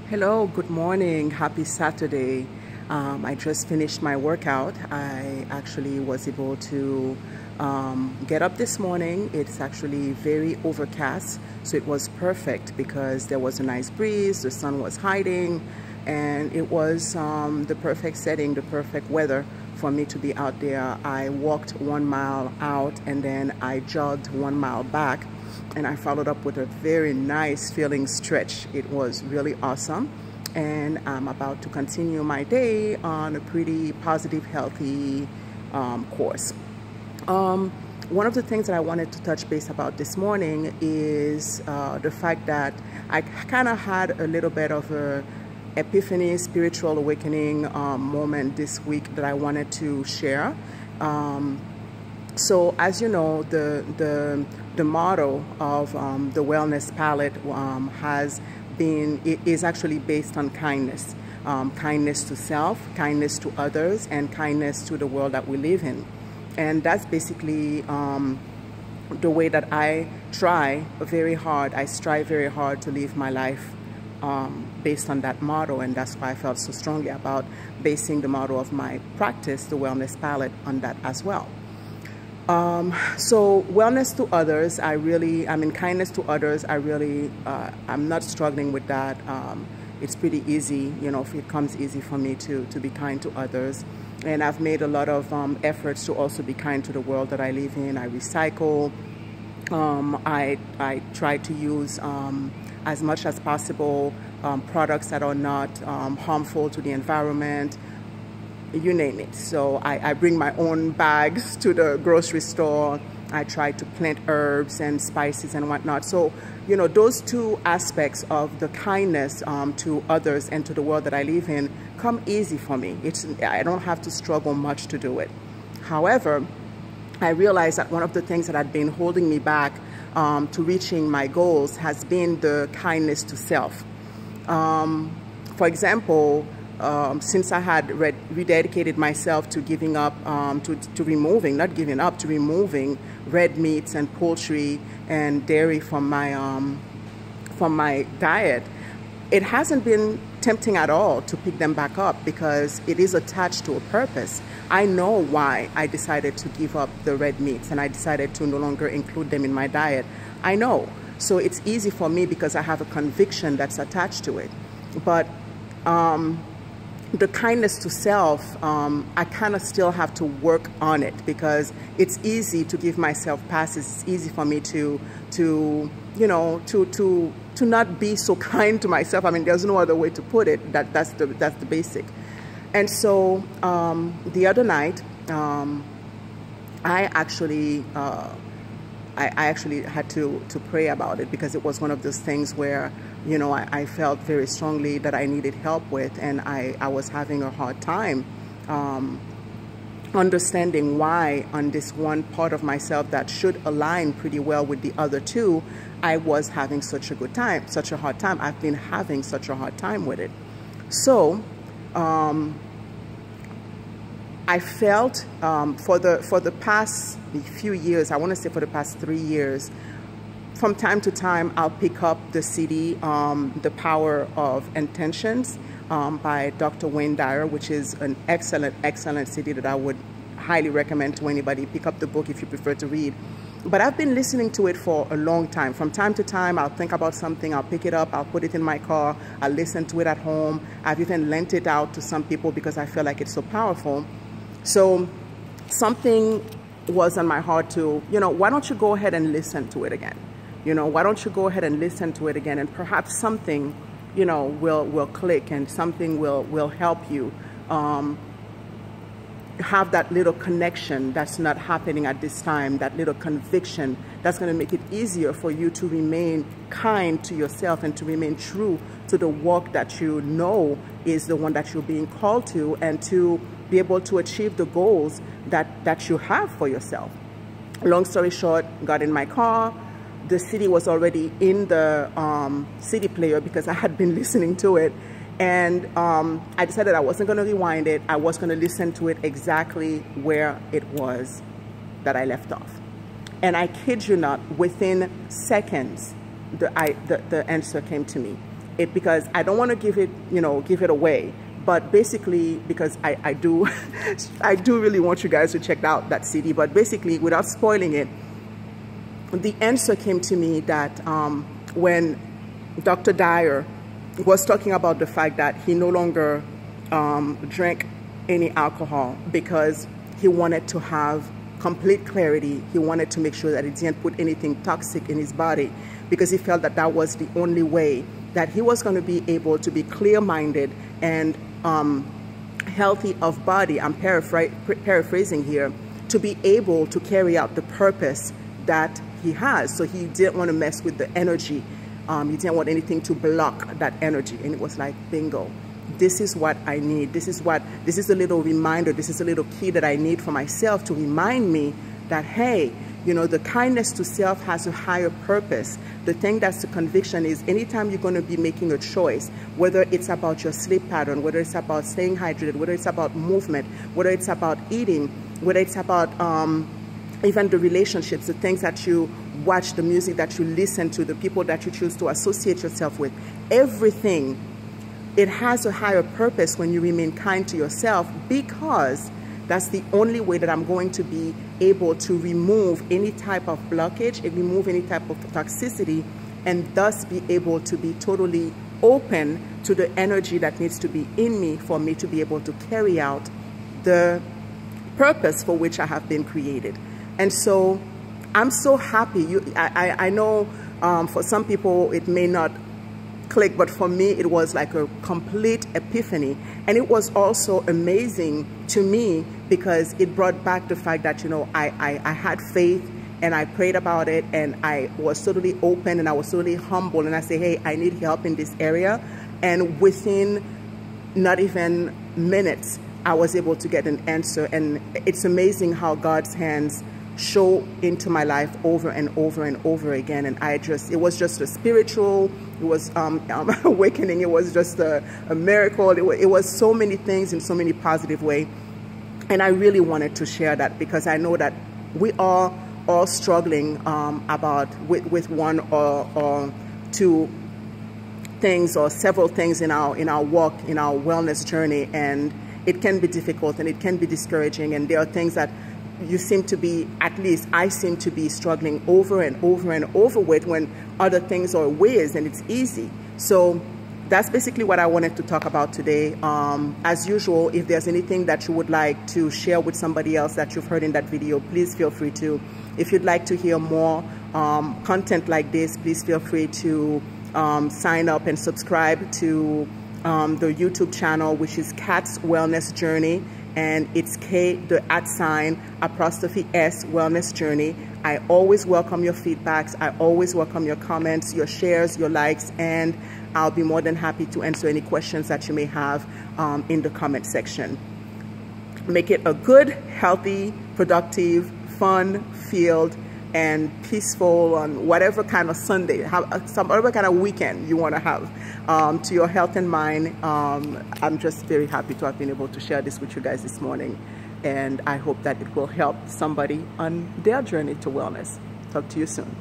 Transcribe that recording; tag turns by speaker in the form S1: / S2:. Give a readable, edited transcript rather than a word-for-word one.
S1: Hello, good morning, happy Saturday. I just finished my workout. I actually was able to get up this morning. It's actually very overcast, so it was perfect because there was a nice breeze, the sun was hiding, and it was the perfect setting, the perfect weather for me to be out there. I walked 1 mile out and then I jogged 1 mile back, and I followed up with a very nice feeling stretch. It was really awesome, and I'm about to continue my day on a pretty positive, healthy course. One of the things that I wanted to touch base about this morning is the fact that I kind of had a little bit of a epiphany, spiritual awakening moment this week that I wanted to share. So as you know, the motto of the Wellness Palette is actually based on kindness. Kindness to self, kindness to others, and kindness to the world that we live in. And that's basically the way that I strive very hard to live my life based on that motto, and that's why I felt so strongly about basing the motto of my practice, the Wellness Palette, on that as well. So wellness to others, kindness to others, I'm not struggling with that. It's pretty easy, it comes easy for me to be kind to others. And I've made a lot of efforts to also be kind to the world that I live in. I recycle. I try to use as much as possible products that are not harmful to the environment. You name it. So I bring my own bags to the grocery store. I try to plant herbs and spices and whatnot. So, those two aspects of the kindness to others and to the world that I live in come easy for me. I don't have to struggle much to do it. However, I realized that one of the things that had been holding me back to reaching my goals has been the kindness to self. For example, since I had rededicated myself to giving up, to removing red meats and poultry and dairy from my diet, it hasn't been tempting at all to pick them back up because it is attached to a purpose. I know why I decided to give up the red meats and I decided to no longer include them in my diet. I know. So it's easy for me because I have a conviction that's attached to it. But the kindness to self, I kind of still have to work on it because it's easy to give myself passes. It's easy for me to not be so kind to myself. I mean, there's no other way to put it. That's the basic. And so the other night, I actually had to pray about it because it was one of those things where I felt very strongly that I needed help with, and I was having a hard time understanding why on this one part of myself that should align pretty well with the other two, I was having such a hard time. I've been having such a hard time with it. So I felt for the past few years, I want to say for the past 3 years, from time to time, I'll pick up the CD, The Power of Intentions by Dr. Wayne Dyer, which is an excellent CD that I would highly recommend to anybody. Pick up the book if you prefer to read. But I've been listening to it for a long time. From time to time, I'll think about something, I'll pick it up, I'll put it in my car, I'll listen to it at home. I've even lent it out to some people because I feel like it's so powerful. So something was on my heart to, why don't you go ahead and listen to it again? Why don't you go ahead and listen to it again, and perhaps something, will click, and something will help you have that little connection that's not happening at this time, that little conviction that's going to make it easier for you to remain kind to yourself and to remain true to the work that you know is the one that you're being called to, and to be able to achieve the goals that you have for yourself. Long story short, got in my car. The CD was already in the CD player because I had been listening to it. And I decided I wasn't going to rewind it. I was going to listen to it exactly where it was that I left off. And I kid you not, within seconds, the answer came to me. it, because I don't want to give it away. But basically, because I do, I do really want you guys to check out that CD. But basically, without spoiling it, the answer came to me that when Dr. Dyer was talking about the fact that he no longer drank any alcohol because he wanted to have complete clarity. He wanted to make sure that he didn't put anything toxic in his body, because he felt that that was the only way that he was going to be able to be clear-minded and healthy of body. I'm paraphrasing here, to be able to carry out the purpose that he has. So he didn't want to mess with the energy. He didn't want anything to block that energy. And it was like, bingo, this is what I need. This is a little reminder. This is a little key that I need for myself to remind me that, hey, you know, the kindness to self has a higher purpose. The thing that's the conviction is, anytime you're going to be making a choice, whether it's about your sleep pattern, whether it's about staying hydrated, whether it's about movement, whether it's about eating, whether it's about even the relationships, the things that you watch, the music that you listen to, the people that you choose to associate yourself with, everything, it has a higher purpose when you remain kind to yourself, because that's the only way that I'm going to be able to remove any type of blockage and remove any type of toxicity, and thus be able to be totally open to the energy that needs to be in me for me to be able to carry out the purpose for which I have been created. And so I'm so happy. I know for some people it may not click, but for me it was like a complete epiphany. And it was also amazing to me because it brought back the fact that, you know, I had faith and I prayed about it, and I was totally open and I was totally humble, and I say, hey, I need help in this area. And within not even minutes, I was able to get an answer. And it's amazing how God's hands show into my life over and over and over again. And it was just a spiritual, it was awakening, it was just a miracle. It was so many things in so many positive ways. And I really wanted to share that, because I know that we are all struggling with one or two things or several things in our walk, in our wellness journey. And it can be difficult and it can be discouraging. And there are things that you seem to be, at least I seem to be, struggling over and over and over with, when other things are whiz and it's easy. So that's basically what I wanted to talk about today. As usual, if there's anything that you would like to share with somebody else that you've heard in that video, please feel free to. If you'd like to hear more content like this, please feel free to sign up and subscribe to the YouTube channel, which is Kat's Wellness Journey. And it's K, the @ ''S Wellness Journey. I always welcome your feedbacks. I always welcome your comments, your shares, your likes, and I'll be more than happy to answer any questions that you may have in the comment section. Make it a good, healthy, productive, fun-filled, and peaceful on whatever kind of Sunday, whatever kind of weekend you want to have to your health and mind. I'm just very happy to have been able to share this with you guys this morning, and I hope that it will help somebody on their journey to wellness. Talk to you soon.